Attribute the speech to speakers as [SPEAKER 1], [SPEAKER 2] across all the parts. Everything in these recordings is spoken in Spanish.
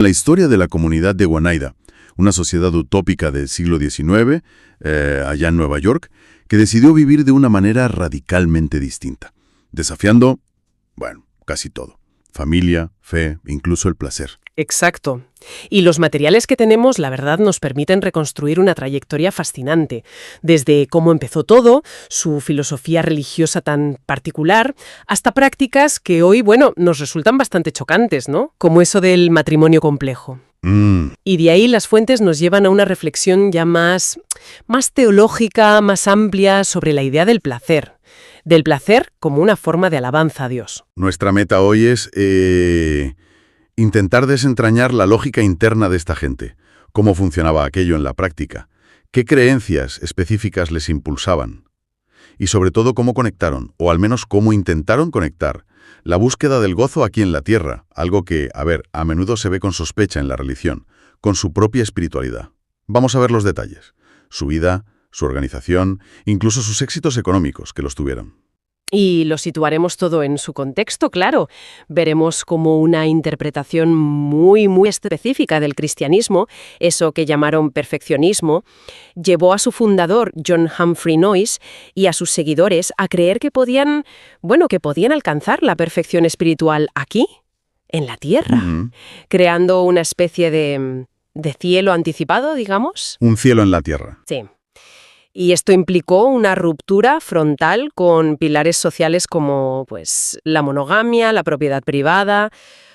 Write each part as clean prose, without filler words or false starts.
[SPEAKER 1] La historia de la comunidad de Oneida, una sociedad utópica del siglo XIX, allá en Nueva York, que decidió vivir de una manera radicalmente distinta, desafiando, bueno, casi todo. Familia, fe, incluso el placer.
[SPEAKER 2] Exacto. Y los materiales que tenemos, la verdad, nos permiten reconstruir una trayectoria fascinante. Desde cómo empezó todo, su filosofía religiosa tan particular, hasta prácticas que hoy, bueno, nos resultan bastante chocantes, ¿no? Como eso del matrimonio complejo. Y de ahí las fuentes nos llevan a una reflexión ya más teológica, más amplia sobre la idea del placer. Del placer como una forma de alabanza a Dios.
[SPEAKER 1] Nuestra meta hoy es intentar desentrañar la lógica interna de esta gente, cómo funcionaba aquello en la práctica, qué creencias específicas les impulsaban y sobre todo cómo conectaron, o al menos cómo intentaron conectar, la búsqueda del gozo aquí en la tierra, algo que, a menudo se ve con sospecha en la religión, con su propia espiritualidad. Vamos a ver los detalles, su vida, su organización, incluso sus éxitos económicos que los tuvieron.
[SPEAKER 2] Y lo situaremos todo en su contexto, claro. Veremos como una interpretación muy específica del cristianismo, eso que llamaron perfeccionismo, llevó a su fundador, John Humphrey Noyes, y a sus seguidores a creer que podían alcanzar la perfección espiritual aquí, en la tierra, creando una especie de cielo anticipado, digamos.
[SPEAKER 1] Un cielo en la tierra.
[SPEAKER 2] Sí. Y esto implicó una ruptura frontal con pilares sociales como la monogamia, la propiedad privada,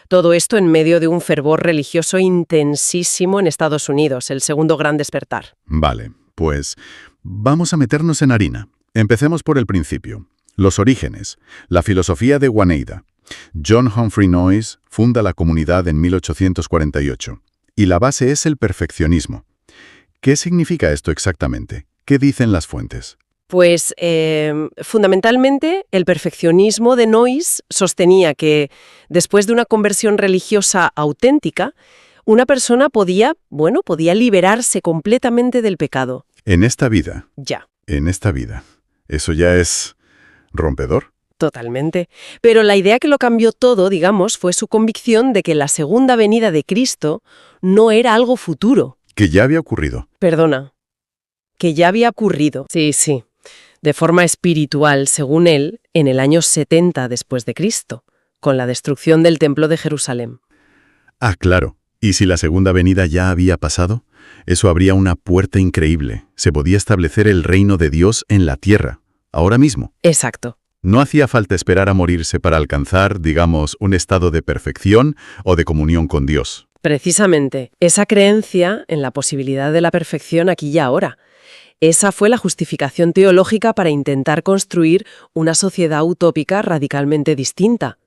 [SPEAKER 2] todo esto en medio de un fervor religioso intensísimo en Estados Unidos, el segundo gran despertar.
[SPEAKER 1] Vale, pues vamos a meternos en harina. Empecemos por el principio. Los orígenes, la filosofía de Oneida. John Humphrey Noyes funda la comunidad en 1848 y la base es el perfeccionismo. ¿Qué significa esto exactamente? ¿Qué dicen las fuentes?
[SPEAKER 2] Pues, fundamentalmente, el perfeccionismo de Noyes sostenía que, después de una conversión religiosa auténtica, una persona podía liberarse completamente del pecado.
[SPEAKER 1] En esta vida.
[SPEAKER 2] Ya.
[SPEAKER 1] En esta vida. ¿Eso ya es rompedor?
[SPEAKER 2] Totalmente. Pero la idea que lo cambió todo, digamos, fue su convicción de que la segunda venida de Cristo no era algo futuro.
[SPEAKER 1] Que ya había ocurrido.
[SPEAKER 2] Perdona. Que ya había ocurrido. Sí. De forma espiritual, según él, en el año 70 después de Cristo, con la destrucción del Templo de Jerusalén.
[SPEAKER 1] Ah, claro. ¿Y si la segunda venida ya había pasado? Eso abría una puerta increíble. Se podía establecer el reino de Dios en la tierra, ahora mismo.
[SPEAKER 2] Exacto.
[SPEAKER 1] No hacía falta esperar a morirse para alcanzar, digamos, un estado de perfección o de comunión con Dios.
[SPEAKER 2] Precisamente, esa creencia en la posibilidad de la perfección aquí y ahora. Esa fue la justificación teológica para intentar construir una sociedad utópica radicalmente distinta.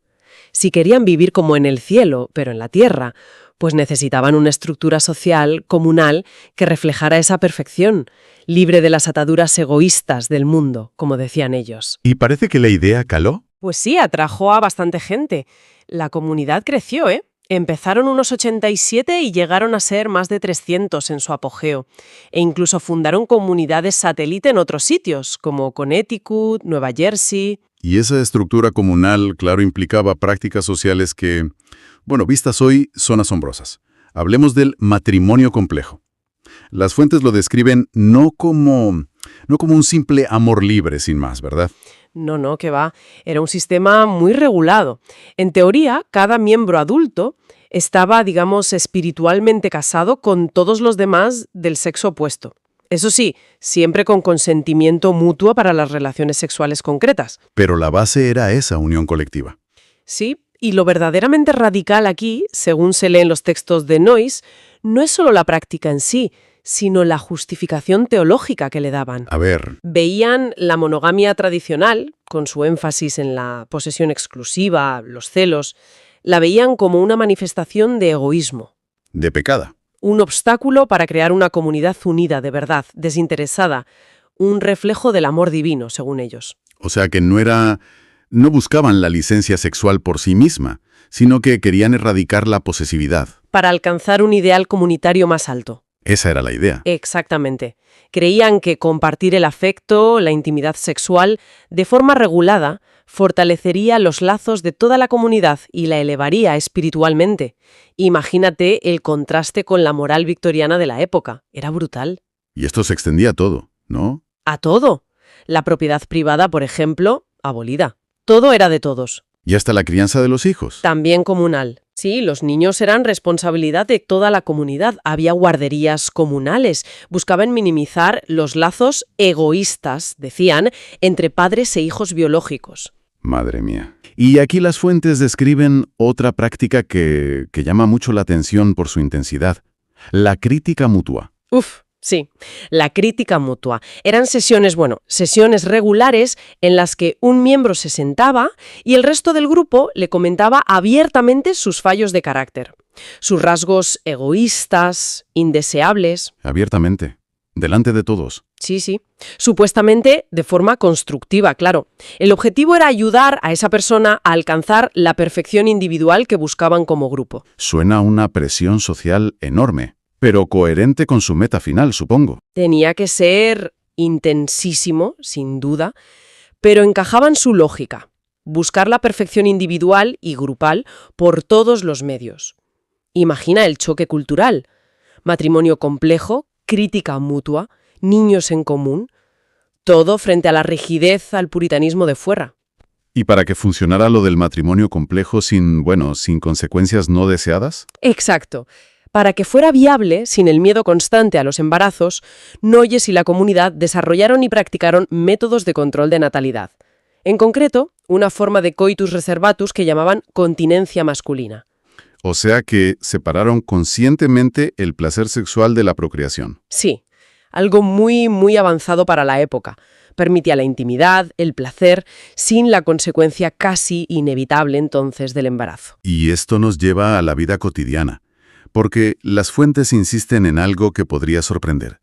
[SPEAKER 2] Si querían vivir como en el cielo, pero en la tierra, pues necesitaban una estructura social, comunal, que reflejara esa perfección, libre de las ataduras egoístas del mundo, como decían ellos.
[SPEAKER 1] ¿Y parece que la idea caló?
[SPEAKER 2] Pues sí, atrajo a bastante gente. La comunidad creció, ¿eh? Empezaron unos 87 y llegaron a ser más de 300 en su apogeo. E incluso fundaron comunidades satélite en otros sitios, como Connecticut, Nueva Jersey.
[SPEAKER 1] Y esa estructura comunal, claro, implicaba prácticas sociales que, vistas hoy, son asombrosas. Hablemos del matrimonio complejo. Las fuentes lo describen no como un simple amor libre, sin más, ¿verdad?
[SPEAKER 2] No, que va. Era un sistema muy regulado. En teoría, cada miembro adulto estaba, digamos, espiritualmente casado con todos los demás del sexo opuesto. Eso sí, siempre con consentimiento mutuo para las relaciones sexuales concretas.
[SPEAKER 1] Pero la base era esa unión colectiva.
[SPEAKER 2] Sí, y lo verdaderamente radical aquí, según se lee en los textos de Noyes, no es solo la práctica en sí, sino la justificación teológica que le daban.
[SPEAKER 1] A ver.
[SPEAKER 2] Veían la monogamia tradicional, con su énfasis en la posesión exclusiva, los celos, la veían como una manifestación de egoísmo.
[SPEAKER 1] De pecado.
[SPEAKER 2] Un obstáculo para crear una comunidad unida de verdad, desinteresada, un reflejo del amor divino, según ellos.
[SPEAKER 1] O sea que no buscaban la licencia sexual por sí misma, sino que querían erradicar la posesividad.
[SPEAKER 2] Para alcanzar un ideal comunitario más alto.
[SPEAKER 1] Esa era la idea.
[SPEAKER 2] Exactamente. Creían que compartir el afecto, la intimidad sexual, de forma regulada, fortalecería los lazos de toda la comunidad y la elevaría espiritualmente. Imagínate el contraste con la moral victoriana de la época. Era brutal.
[SPEAKER 1] Y esto se extendía a todo, ¿no?
[SPEAKER 2] A todo. La propiedad privada, por ejemplo, abolida. Todo era de todos.
[SPEAKER 1] Y hasta la crianza de los hijos.
[SPEAKER 2] También comunal. Sí, los niños eran responsabilidad de toda la comunidad. Había guarderías comunales. Buscaban minimizar los lazos egoístas, decían, entre padres e hijos biológicos.
[SPEAKER 1] Madre mía. Y aquí las fuentes describen otra práctica que llama mucho la atención por su intensidad. La crítica mutua.
[SPEAKER 2] Uf, sí, la crítica mutua. Eran sesiones regulares en las que un miembro se sentaba y el resto del grupo le comentaba abiertamente sus fallos de carácter, sus rasgos egoístas, indeseables.
[SPEAKER 1] Abiertamente. Delante de todos.
[SPEAKER 2] Sí. Supuestamente de forma constructiva, claro. El objetivo era ayudar a esa persona a alcanzar la perfección individual que buscaban como grupo.
[SPEAKER 1] Suena a una presión social enorme, pero coherente con su meta final, supongo.
[SPEAKER 2] Tenía que ser intensísimo, sin duda, pero encajaba en su lógica. Buscar la perfección individual y grupal por todos los medios. Imagina el choque cultural. Matrimonio complejo, crítica mutua, niños en común, todo frente a la rigidez, al puritanismo de fuera.
[SPEAKER 1] ¿Y para que funcionara lo del matrimonio complejo sin consecuencias no deseadas?
[SPEAKER 2] Exacto. Para que fuera viable, sin el miedo constante a los embarazos, Noyes y la comunidad desarrollaron y practicaron métodos de control de natalidad. En concreto, una forma de coitus reservatus que llamaban continencia masculina.
[SPEAKER 1] O sea que separaron conscientemente el placer sexual de la procreación.
[SPEAKER 2] Sí, algo muy, muy avanzado para la época. Permitía la intimidad, el placer, sin la consecuencia casi inevitable entonces del embarazo.
[SPEAKER 1] Y esto nos lleva a la vida cotidiana, porque las fuentes insisten en algo que podría sorprender.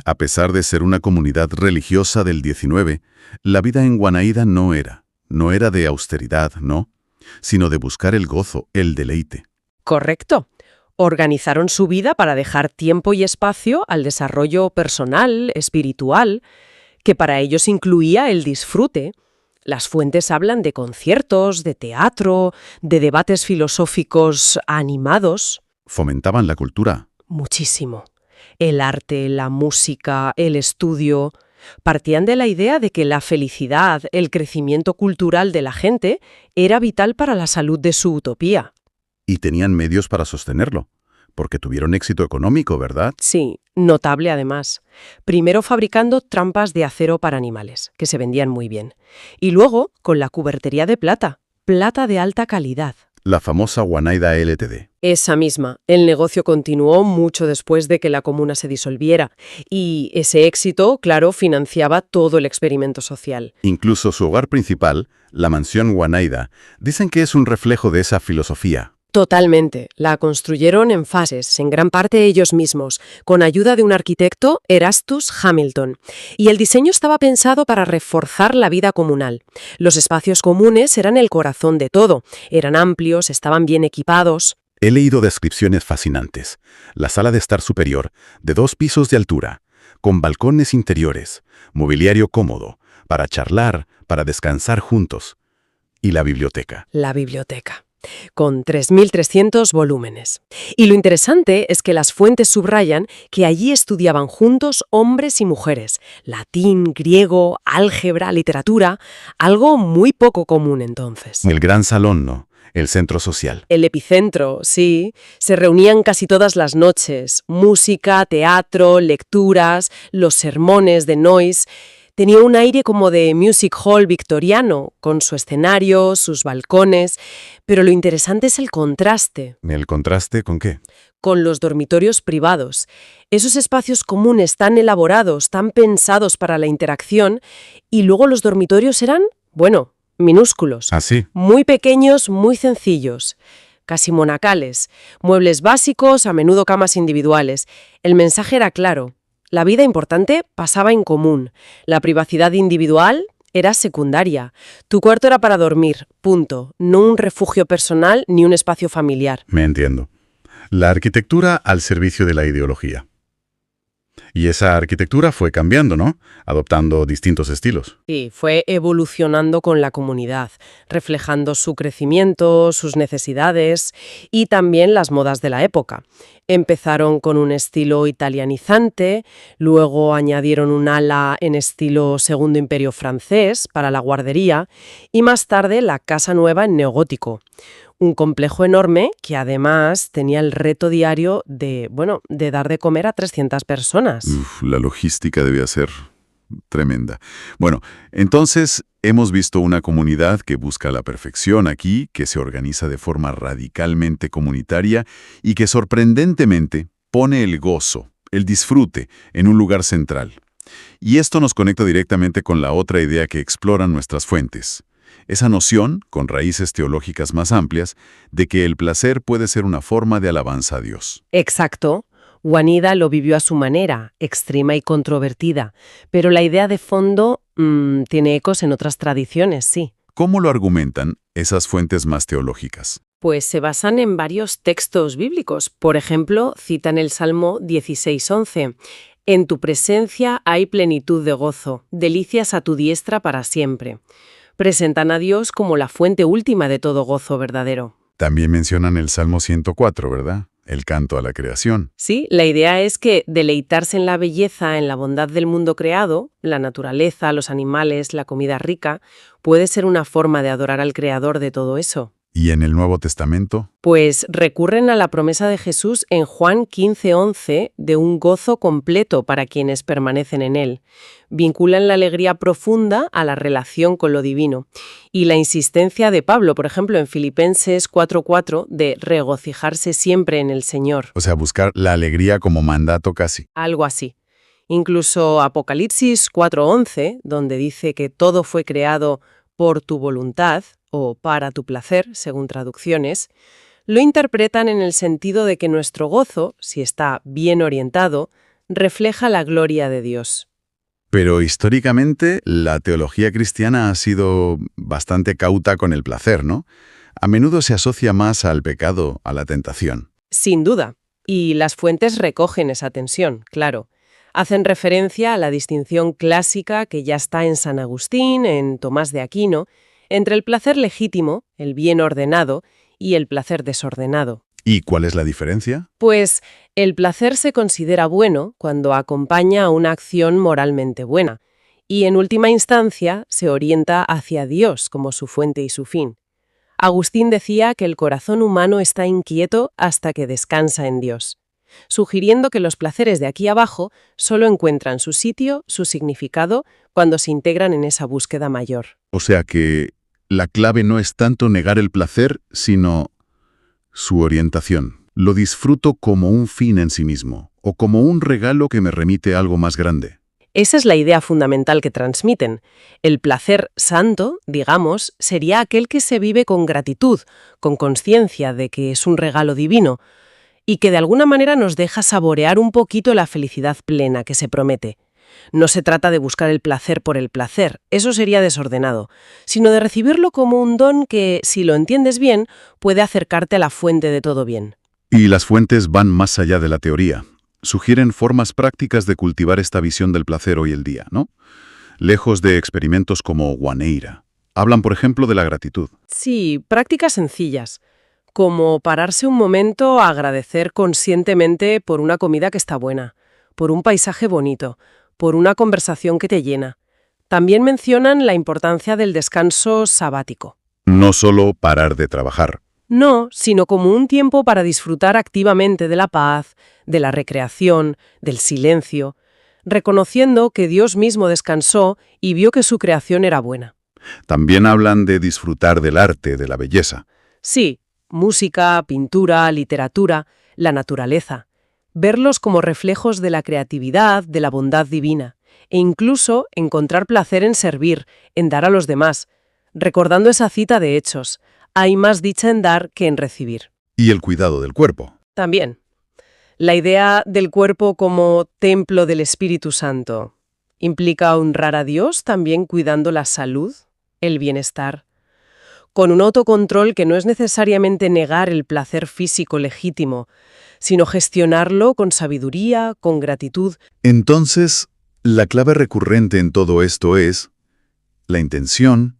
[SPEAKER 1] A pesar de ser una comunidad religiosa del 19, la vida en Guanaída no era de austeridad, no, sino de buscar el gozo, el deleite.
[SPEAKER 2] Correcto. Organizaron su vida para dejar tiempo y espacio al desarrollo personal, espiritual, que para ellos incluía el disfrute. Las fuentes hablan de conciertos, de teatro, de debates filosóficos animados.
[SPEAKER 1] Fomentaban la cultura.
[SPEAKER 2] Muchísimo. El arte, la música, el estudio. Partían de la idea de que la felicidad, el crecimiento cultural de la gente era vital para la salud de su utopía.
[SPEAKER 1] Y tenían medios para sostenerlo, porque tuvieron éxito económico, ¿verdad?
[SPEAKER 2] Sí, notable además. Primero fabricando trampas de acero para animales, que se vendían muy bien. Y luego con la cubertería de plata de alta calidad.
[SPEAKER 1] La famosa Guanaída Ltd.
[SPEAKER 2] Esa misma. El negocio continuó mucho después de que la comuna se disolviera. Y ese éxito, claro, financiaba todo el experimento social.
[SPEAKER 1] Incluso su hogar principal, la mansión Guanaída, dicen que es un reflejo de esa filosofía.
[SPEAKER 2] Totalmente. La construyeron en fases, en gran parte ellos mismos, con ayuda de un arquitecto, Erastus Hamilton. Y el diseño estaba pensado para reforzar la vida comunal. Los espacios comunes eran el corazón de todo. Eran amplios, estaban bien equipados.
[SPEAKER 1] He leído descripciones fascinantes. La sala de estar superior, de 2 pisos de altura, con balcones interiores, mobiliario cómodo, para charlar, para descansar juntos. Y la biblioteca.
[SPEAKER 2] La biblioteca, con 3.300 volúmenes. Y lo interesante es que las fuentes subrayan que allí estudiaban juntos hombres y mujeres, latín, griego, álgebra, literatura, algo muy poco común entonces.
[SPEAKER 1] El gran salón, ¿no? El centro social.
[SPEAKER 2] El epicentro, sí. Se reunían casi todas las noches. Música, teatro, lecturas, los sermones de Noyes. Tenía un aire como de music hall victoriano, con su escenario, sus balcones, pero lo interesante es el contraste.
[SPEAKER 1] ¿El contraste con qué?
[SPEAKER 2] Con los dormitorios privados. Esos espacios comunes tan elaborados, tan pensados para la interacción, y luego los dormitorios eran, minúsculos.
[SPEAKER 1] ¿Ah, sí?
[SPEAKER 2] Muy pequeños, muy sencillos. Casi monacales. Muebles básicos, a menudo camas individuales. El mensaje era claro. La vida importante pasaba en común. La privacidad individual era secundaria. Tu cuarto era para dormir, punto. No un refugio personal ni un espacio familiar.
[SPEAKER 1] Me entiendo. La arquitectura al servicio de la ideología. Y esa arquitectura fue cambiando, ¿no? Adoptando distintos estilos.
[SPEAKER 2] Sí, fue evolucionando con la comunidad, reflejando su crecimiento, sus necesidades y también las modas de la época. Empezaron con un estilo italianizante, luego añadieron un ala en estilo Segundo Imperio francés para la guardería y más tarde la Casa Nueva en neogótico. Un complejo enorme que además tenía el reto diario de dar de comer a 300 personas.
[SPEAKER 3] Uf, la logística debía ser tremenda. Bueno, entonces hemos visto una comunidad que busca la perfección aquí, que se organiza de forma radicalmente comunitaria y que sorprendentemente pone el gozo, el disfrute, en un lugar central. Y esto nos conecta directamente con la otra idea que exploran nuestras fuentes. Esa noción, con raíces teológicas más amplias, de que el placer puede ser una forma de alabanza a Dios.
[SPEAKER 2] Exacto. Juanida lo vivió a su manera, extrema y controvertida, pero la idea de fondo tiene ecos en otras tradiciones, sí.
[SPEAKER 3] ¿Cómo lo argumentan esas fuentes más teológicas?
[SPEAKER 2] Pues se basan en varios textos bíblicos. Por ejemplo, citan el Salmo 16:11. En tu presencia hay plenitud de gozo, delicias a tu diestra para siempre. Presentan a Dios como la fuente última de todo gozo verdadero.
[SPEAKER 3] También mencionan el Salmo 104, ¿verdad? El canto a la creación.
[SPEAKER 2] Sí, la idea es que deleitarse en la belleza, en la bondad del mundo creado, la naturaleza, los animales, la comida rica, puede ser una forma de adorar al Creador de todo eso.
[SPEAKER 3] ¿Y en el Nuevo Testamento?
[SPEAKER 2] Pues recurren a la promesa de Jesús en Juan 15:11 de un gozo completo para quienes permanecen en él. Vinculan la alegría profunda a la relación con lo divino. Y la insistencia de Pablo, por ejemplo, en Filipenses 4:4, de regocijarse siempre en el Señor.
[SPEAKER 3] O sea, buscar la alegría como mandato casi.
[SPEAKER 2] Algo así. Incluso Apocalipsis 4:11, donde dice que todo fue creado por tu voluntad, o para tu placer, según traducciones, lo interpretan en el sentido de que nuestro gozo, si está bien orientado, refleja la gloria de Dios.
[SPEAKER 3] Pero históricamente la teología cristiana ha sido bastante cauta con el placer, ¿no? A menudo se asocia más al pecado, a la tentación.
[SPEAKER 2] Sin duda. Y las fuentes recogen esa tensión, claro. Hacen referencia a la distinción clásica que ya está en San Agustín, en Tomás de Aquino, entre el placer legítimo, el bien ordenado, y el placer desordenado.
[SPEAKER 3] ¿Y cuál es la diferencia?
[SPEAKER 2] Pues el placer se considera bueno cuando acompaña a una acción moralmente buena, y en última instancia se orienta hacia Dios como su fuente y su fin. Agustín decía que el corazón humano está inquieto hasta que descansa en Dios, sugiriendo que los placeres de aquí abajo solo encuentran su sitio, su significado, cuando se integran en esa búsqueda mayor.
[SPEAKER 3] O sea que la clave no es tanto negar el placer, sino su orientación. Lo disfruto como un fin en sí mismo, o como un regalo que me remite a algo más grande.
[SPEAKER 2] Esa es la idea fundamental que transmiten. El placer santo, digamos, sería aquel que se vive con gratitud, con conciencia de que es un regalo divino, y que de alguna manera nos deja saborear un poquito la felicidad plena que se promete. No se trata de buscar el placer por el placer, eso sería desordenado, sino de recibirlo como un don que, si lo entiendes bien, puede acercarte a la fuente de todo bien.
[SPEAKER 3] Y las fuentes van más allá de la teoría. Sugieren formas prácticas de cultivar esta visión del placer hoy el día, ¿no? Lejos de experimentos como Guaneira. Hablan, por ejemplo, de la gratitud.
[SPEAKER 2] Sí, prácticas sencillas, como pararse un momento a agradecer conscientemente por una comida que está buena, por un paisaje bonito, por una conversación que te llena. También mencionan la importancia del descanso sabático.
[SPEAKER 3] No solo parar de trabajar.
[SPEAKER 2] No, sino como un tiempo para disfrutar activamente de la paz, de la recreación, del silencio, reconociendo que Dios mismo descansó y vio que su creación era buena.
[SPEAKER 3] También hablan de disfrutar del arte, de la belleza.
[SPEAKER 2] Sí, música, pintura, literatura, la naturaleza. Verlos como reflejos de la creatividad, de la bondad divina, e incluso encontrar placer en servir, en dar a los demás, recordando esa cita de Hechos: hay más dicha en dar que en recibir.
[SPEAKER 3] Y el cuidado del cuerpo.
[SPEAKER 2] También, la idea del cuerpo como templo del Espíritu Santo implica honrar a Dios también cuidando la salud, el bienestar, con un autocontrol que no es necesariamente negar el placer físico legítimo, sino gestionarlo con sabiduría, con gratitud.
[SPEAKER 3] Entonces, la clave recurrente en todo esto es la intención,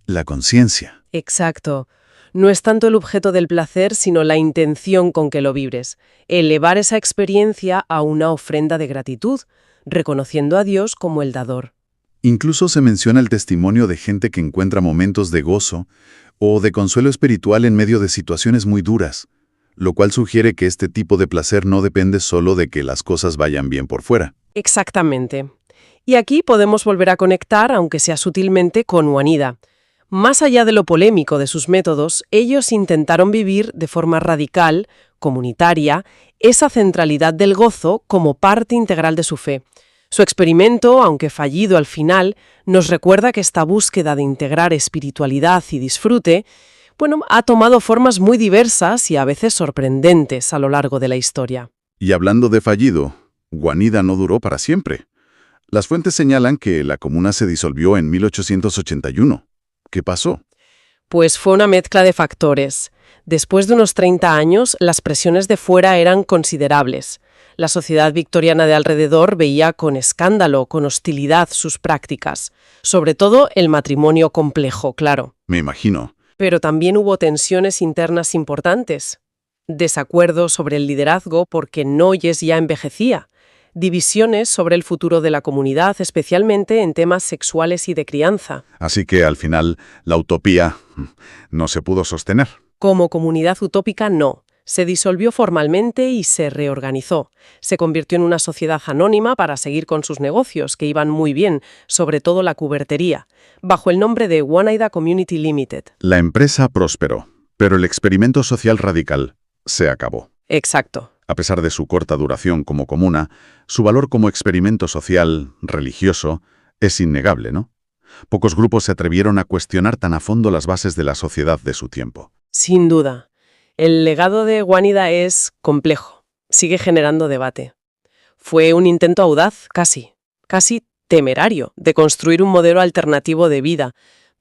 [SPEAKER 3] la conciencia.
[SPEAKER 2] Exacto. No es tanto el objeto del placer, sino la intención con que lo vibres. Elevar esa experiencia a una ofrenda de gratitud, reconociendo a Dios como el dador.
[SPEAKER 3] Incluso se menciona el testimonio de gente que encuentra momentos de gozo o de consuelo espiritual en medio de situaciones muy duras, lo cual sugiere que este tipo de placer no depende solo de que las cosas vayan bien por fuera.
[SPEAKER 2] Exactamente. Y aquí podemos volver a conectar, aunque sea sutilmente, con Juanida. Más allá de lo polémico de sus métodos, ellos intentaron vivir de forma radical, comunitaria, esa centralidad del gozo como parte integral de su fe. Su experimento, aunque fallido al final, nos recuerda que esta búsqueda de integrar espiritualidad y disfrute, ha tomado formas muy diversas y a veces sorprendentes a lo largo de la historia.
[SPEAKER 3] Y hablando de fallido, Juanida no duró para siempre. Las fuentes señalan que la comuna se disolvió en 1881. ¿Qué pasó?
[SPEAKER 2] Pues fue una mezcla de factores. Después de unos 30 años, las presiones de fuera eran considerables. La sociedad victoriana de alrededor veía con escándalo, con hostilidad sus prácticas. Sobre todo el matrimonio complejo, claro.
[SPEAKER 3] Me imagino.
[SPEAKER 2] Pero también hubo tensiones internas importantes. Desacuerdos sobre el liderazgo porque Noyes ya envejecía. Divisiones sobre el futuro de la comunidad, especialmente en temas sexuales y de crianza.
[SPEAKER 3] Así que al final la utopía no se pudo sostener.
[SPEAKER 2] Como comunidad utópica, no. Se disolvió formalmente y se reorganizó. Se convirtió en una sociedad anónima para seguir con sus negocios, que iban muy bien, sobre todo la cubertería, bajo el nombre de Oneida Community Limited.
[SPEAKER 3] La empresa prosperó, pero el experimento social radical se acabó.
[SPEAKER 2] Exacto.
[SPEAKER 3] A pesar de su corta duración como comuna, su valor como experimento social, religioso, es innegable, ¿no? Pocos grupos se atrevieron a cuestionar tan a fondo las bases de la sociedad de su tiempo.
[SPEAKER 2] Sin duda. El legado de Juanida es complejo. Sigue generando debate. Fue un intento audaz, casi temerario, de construir un modelo alternativo de vida,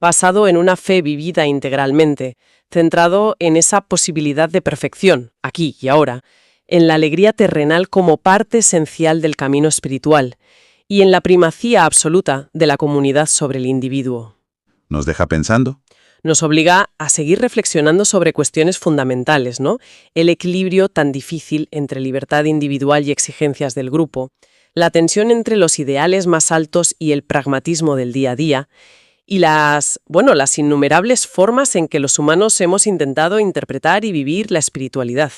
[SPEAKER 2] basado en una fe vivida integralmente, centrado en esa posibilidad de perfección, aquí y ahora, en la alegría terrenal como parte esencial del camino espiritual y en la primacía absoluta de la comunidad sobre el individuo.
[SPEAKER 3] ¿Nos deja pensando?
[SPEAKER 2] Nos obliga a seguir reflexionando sobre cuestiones fundamentales, ¿no? El equilibrio tan difícil entre libertad individual y exigencias del grupo, la tensión entre los ideales más altos y el pragmatismo del día a día, y las innumerables formas en que los humanos hemos intentado interpretar y vivir la espiritualidad.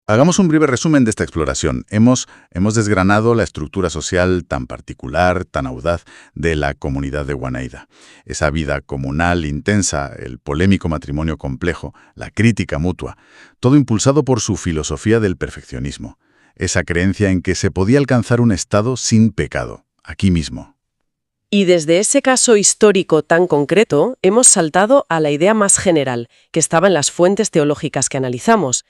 [SPEAKER 3] Hagamos un breve resumen de esta exploración. Hemos desgranado la estructura social tan particular, tan audaz de la comunidad de Oneida. Esa vida comunal intensa, el polémico matrimonio complejo, la crítica mutua, todo impulsado por su filosofía del perfeccionismo. Esa creencia en que se podía alcanzar un estado sin pecado, aquí mismo.
[SPEAKER 2] Y desde ese caso histórico tan concreto, hemos saltado a la idea más general, que estaba en las fuentes teológicas que analizamos,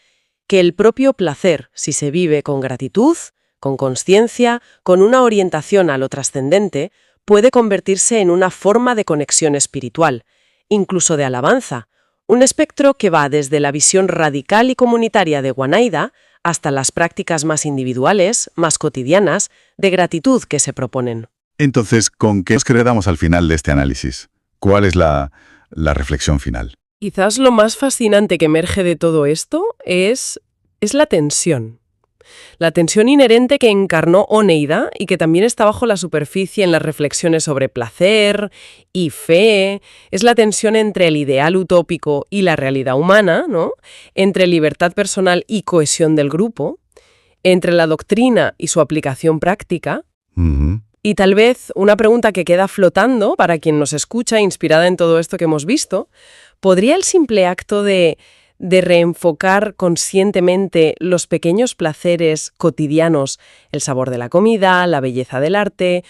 [SPEAKER 2] que el propio placer, si se vive con gratitud, con consciencia, con una orientación a lo trascendente, puede convertirse en una forma de conexión espiritual, incluso de alabanza, un espectro que va desde la visión radical y comunitaria de Oneida hasta las prácticas más individuales, más cotidianas, de gratitud que se proponen.
[SPEAKER 3] Entonces, ¿con qué nos quedamos al final de este análisis? ¿Cuál es la reflexión final?
[SPEAKER 2] Quizás lo más fascinante que emerge de todo esto es la tensión. La tensión inherente que encarnó Oneida y que también está bajo la superficie en las reflexiones sobre placer y fe, es la tensión entre el ideal utópico y la realidad humana, ¿no? Entre libertad personal y cohesión del grupo, entre la doctrina y su aplicación práctica. Y tal vez una pregunta que queda flotando para quien nos escucha, inspirada en todo esto que hemos visto, ¿podría el simple acto de reenfocar conscientemente los pequeños placeres cotidianos, el sabor de la comida, la belleza del arte,